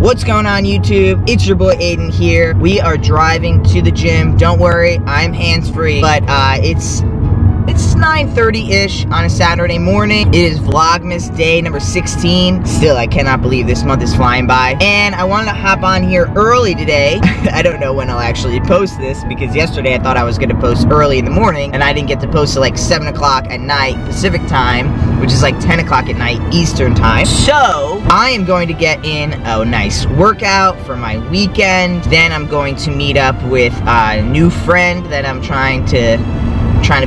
What's going on, YouTube? It's your boy Aydian here. We are driving to the gym. Don't worry, I'm hands-free, but it's 9:30-ish on a Saturday morning. It is Vlogmas day number 16. Still, I cannot believe this month is flying by. And I wanted to hop on here early today. I don't know when I'll actually post this, because yesterday I thought I was going to post early in the morning, and I didn't get to post till like 7 o'clock at night Pacific time, which is like 10 o'clock at night Eastern time. So, I am going to get in a nice workout for my weekend. Then I'm going to meet up with a new friend that I'm trying to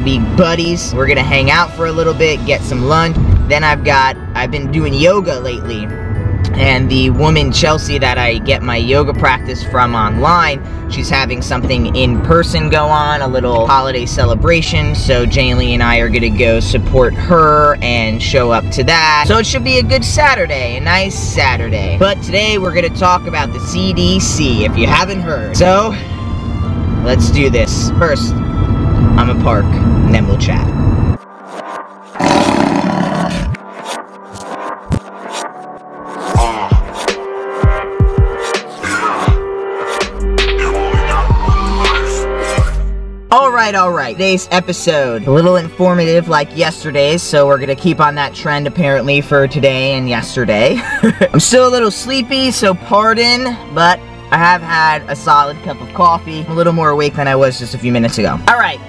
be buddies. We're gonna hang out for a little bit, get some lunch. Then I've been doing yoga lately, and the woman Chelsea that I get my yoga practice from online, she's having something in person go on, a little holiday celebration, so Jaylee and I are gonna go support her and show up to that. So it should be a good Saturday, a nice Saturday. But today we're gonna talk about the CDC, if you haven't heard. So, let's do this. First, I'm gonna park, and then we'll chat. Alright. Today's episode, a little informative like yesterday's, so we're gonna keep on that trend apparently for today and yesterday. I'm still a little sleepy, so pardon, but I have had a solid cup of coffee. I'm a little more awake than I was just a few minutes ago. Alright.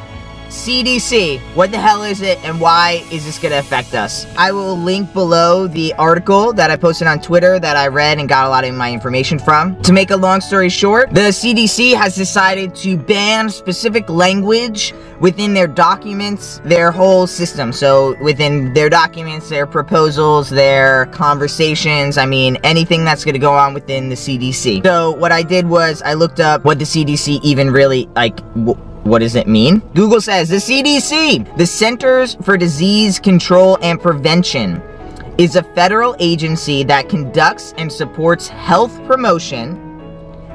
CDC, what the hell is it, and why is this going to affect us? I will link below the article that I posted on Twitter that I read and got a lot of my information from. To make a long story short, the CDC has decided to ban specific language within their documents, their whole system. So within their documents, their proposals, their conversations, I mean, anything that's going to go on within the CDC. So what I did was I looked up what the CDC even really, like, what does it mean? Google says, the CDC, the Centers for Disease Control and Prevention, is a federal agency that conducts and supports health promotion,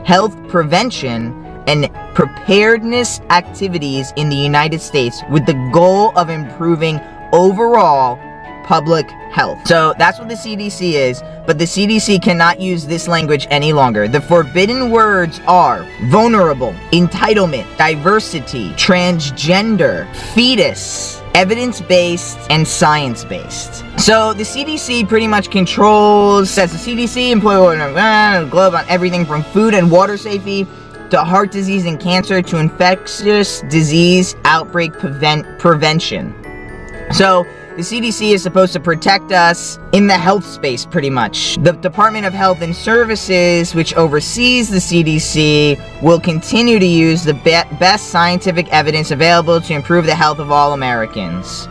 health prevention, and preparedness activities in the United States with the goal of improving overall public health. So that's what the CDC is, but the CDC cannot use this language any longer. The forbidden words are vulnerable, entitlement, diversity, transgender, fetus, evidence-based, and science-based. So the CDC pretty much says the CDC employs the globe on everything from food and water safety to heart disease and cancer to infectious disease outbreak prevention. So the CDC is supposed to protect us in the health space, pretty much. The Department of Health and Services, which oversees the CDC, will continue to use the best scientific evidence available to improve the health of all Americans.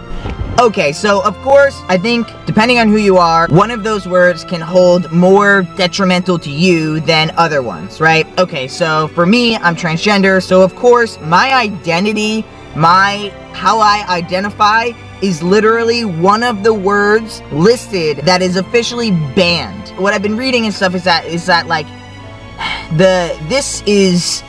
Okay, so of course, I think, depending on who you are, one of those words can hold more detrimental to you than other ones, right? Okay, so for me, I'm transgender, so of course, my identity, how I identify is literally one of the words listed that is officially banned. What I've been reading and stuff is that like, this is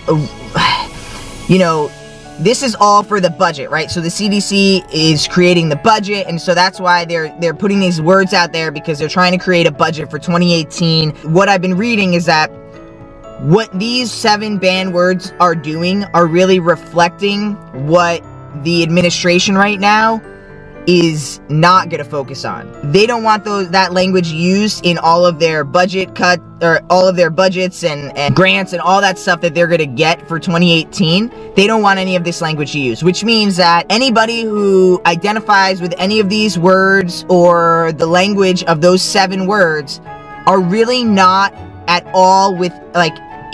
all for the budget, right? So the CDC is creating the budget, and so that's why they're putting these words out there, because they're trying to create a budget for 2018. What I've been reading is that what these 7 banned words are doing are really reflecting what the administration right now is not going to focus on. They don't want that language used in all of their budget cut, or all of their budgets and grants and all that stuff that they're going to get for 2018. They don't want any of this language used, which means that anybody who identifies with any of these words or the language of those 7 words are really not at all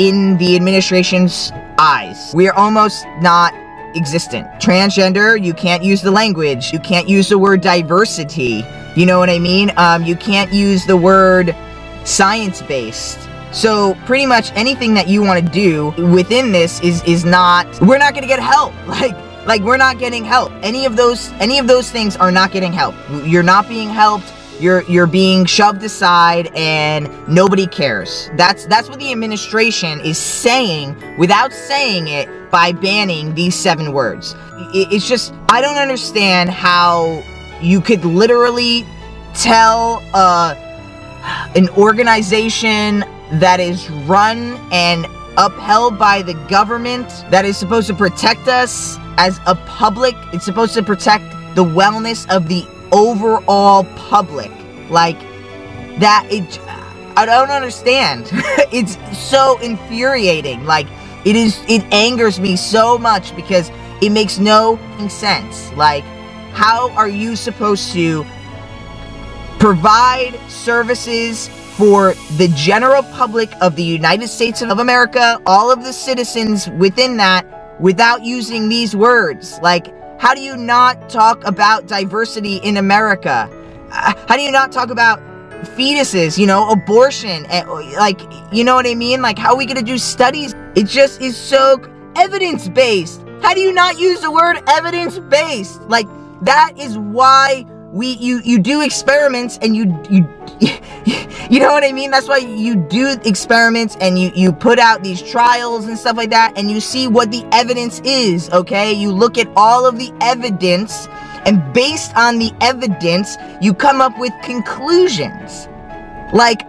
in the administration's eyes. We are almost not existent. Transgender, you can't use the language. You can't use the word diversity. You know what I mean? You can't use the word science-based. So pretty much anything that you want to do within this is not, we're not going to get help. Like we're not getting help. Any of those things are not getting help. You're not being helped. You're being shoved aside, and nobody cares. That's what the administration is saying without saying it by banning these 7 words. It's just, I don't understand how you could literally tell an organization that is run and upheld by the government, that is supposed to protect us as a public. It's supposed to protect the wellness of the overall public. Like, that, I don't understand. It's so infuriating. Like, it angers me so much because it makes no sense. Like, how are you supposed to provide services for the general public of the United States of America, all of the citizens within that, without using these words? Like, how do you not talk about diversity in America? How do you not talk about fetuses, you know, abortion, and, like, you know what I mean? Like, how are we gonna do studies? It just is so evidence-based. How do you not use the word evidence-based? Like, that is why you do experiments, and you know what I mean? That's why you do experiments, and you put out these trials and stuff like that, and you see what the evidence is, okay? You look at all of the evidence, and based on the evidence, you come up with conclusions. Like,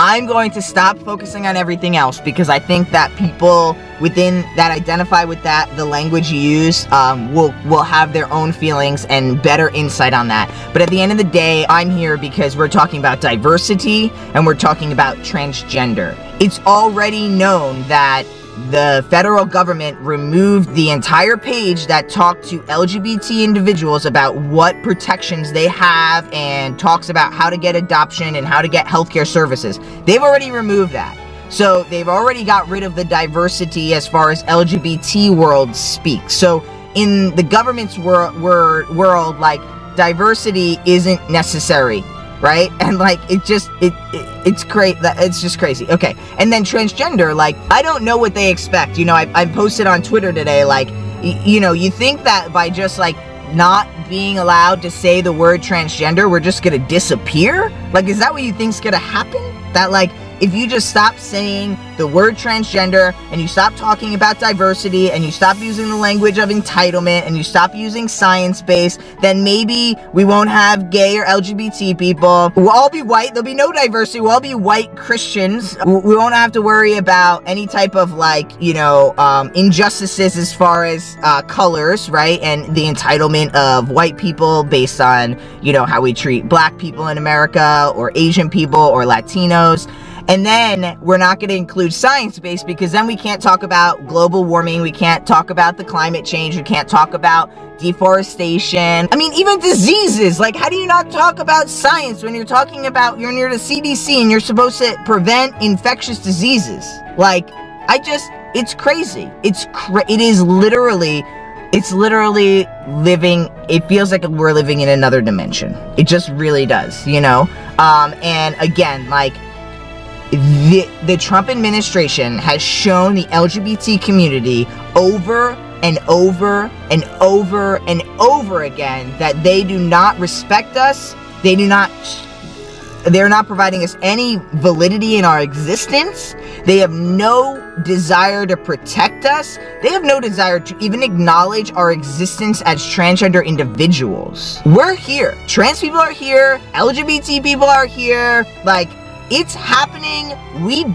I'm going to stop focusing on everything else, because I think that people within that identify with that, the language you use, will have their own feelings and better insight on that. But at the end of the day, I'm here because we're talking about diversity, and we're talking about transgender. It's already known that the federal government removed the entire page that talked to LGBT individuals about what protections they have, and talks about how to get adoption and how to get healthcare services. They've already removed that. So they've already got rid of the diversity as far as LGBT world speaks. So in the government's world, like, diversity isn't necessary, right? And like, it's just crazy. Okay, and then transgender, like, I don't know what they expect. You know, I posted on Twitter today, like, you know, you think that by just, like, not being allowed to say the word transgender, we're just gonna disappear? Like, is that what you think's gonna happen? That, like, if you just stop saying the word transgender, and you stop talking about diversity, and you stop using the language of entitlement, and you stop using science-based, then maybe we won't have gay or LGBT people. We'll all be white. There'll be no diversity. We'll all be white Christians. We won't have to worry about any type of, like, you know, injustices as far as colors, right? And the entitlement of white people based on, you know, how we treat black people in America, or Asian people, or Latinos. And then we're not going to include science-based, because then we can't talk about global warming, we can't talk about the climate change, we can't talk about deforestation. I mean, even diseases. Like, how do you not talk about science when you're talking about, you're near the CDC and you're supposed to prevent infectious diseases? Like, it's crazy. It is literally living, it feels like we're living in another dimension. It just really does, you know? And again, like, the Trump administration has shown the LGBT community over and over and over and over again that they do not respect us. They're not providing us any validity in our existence. They have no desire to protect us. They have no desire to even acknowledge our existence as transgender individuals. We're here. Trans people are here. LGBT people are here. Like, it's happening. We've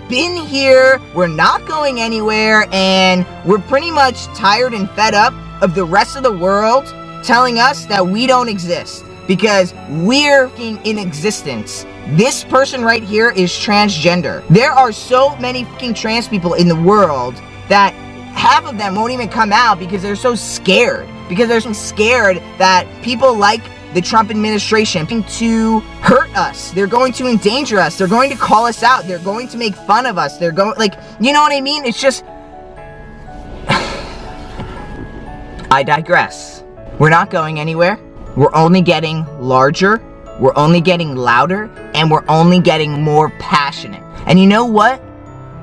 been here. We're not going anywhere, and we're pretty much tired and fed up of the rest of the world telling us that we don't exist, because we're in existence. This person right here is transgender. There are so many fucking trans people in the world that half of them won't even come out because they're so scared. Because they're so scared that people like the Trump administration to hurt us. They're going to endanger us. They're going to call us out. They're going to make fun of us. They're going, like, you know what I mean? It's just, I digress. We're not going anywhere. We're only getting larger. We're only getting louder. And we're only getting more passionate. And you know what?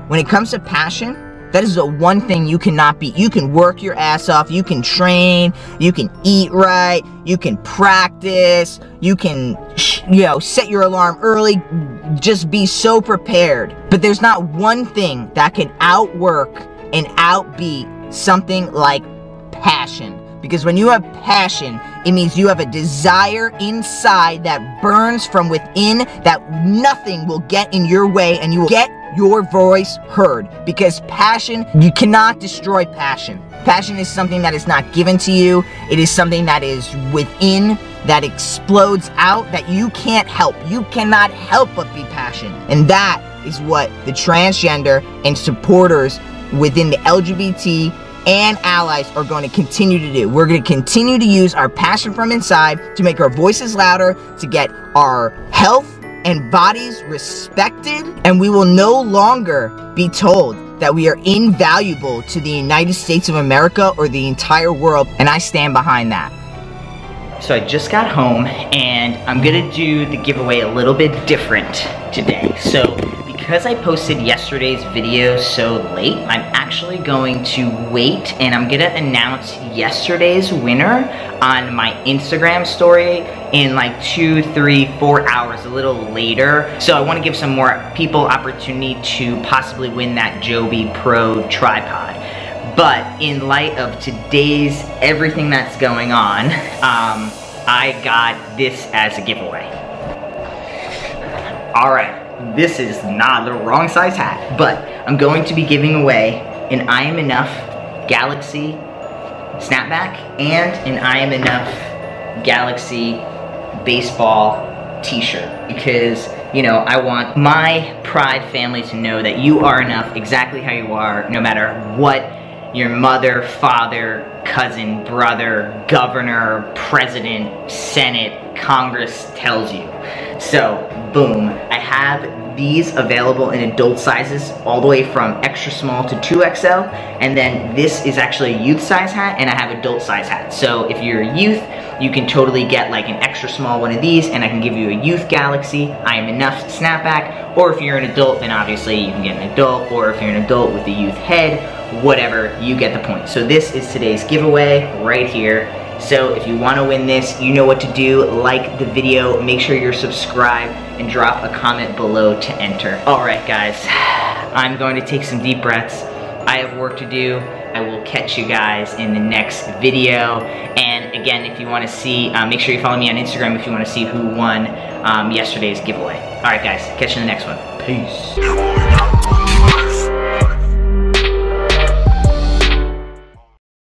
When it comes to passion, that is the one thing you cannot beat. You can work your ass off, you can train, you can eat right, you can practice, you can, you know, set your alarm early, just be so prepared. But there's not one thing that can outwork and outbeat something like passion. Because when you have passion, It means you have a desire inside that burns from within, that nothing will get in your way, and you will get your voice heard. Because passion, you cannot destroy passion. Passion is something that is not given to you. It is something that is within, that explodes out, that you can't help. You cannot help but be passionate. And that is what the transgender and supporters within the LGBT and allies are going to continue to do. We're going to continue to use our passion from inside to make our voices louder, to get our health and bodies respected, and we will no longer be told that we are invaluable to the United States of America or the entire world, and I stand behind that. So I just got home, and I'm gonna do the giveaway a little bit different today. So because I posted yesterday's video so late, I'm actually going to wait, and I'm gonna announce yesterday's winner on my Instagram story in like 2, 3, 4 hours, a little later. So I wanna give some more people opportunity to possibly win that Joby Pro tripod. But in light of today's everything that's going on, I got this as a giveaway. All right, this is not the wrong size hat, but I'm going to be giving away an I Am Enough Galaxy snapback and an I Am Enough Galaxy baseball t-shirt, because you know, I want my Pride family to know that you are enough exactly how you are, no matter what your mother, father, cousin, brother, governor, president, senate, Congress tells you. So, boom, I have these available in adult sizes all the way from extra small to 2XL, and then this is actually a youth size hat, and I have adult size hats. So if you're a youth, you can totally get like an extra small one of these, and I can give you a youth Galaxy I Am Enough snapback, or if you're an adult, then obviously you can get an adult, or if you're an adult with the youth head, whatever, you get the point. So this is today's giveaway right here. So if you want to win this, you know what to do. Like the video, make sure you're subscribed, and drop a comment below to enter. Alright guys, I'm going to take some deep breaths. I have work to do. I will catch you guys in the next video. And again, if you want to see, make sure you follow me on Instagram if you want to see who won yesterday's giveaway. Alright guys, catch you in the next one. Peace.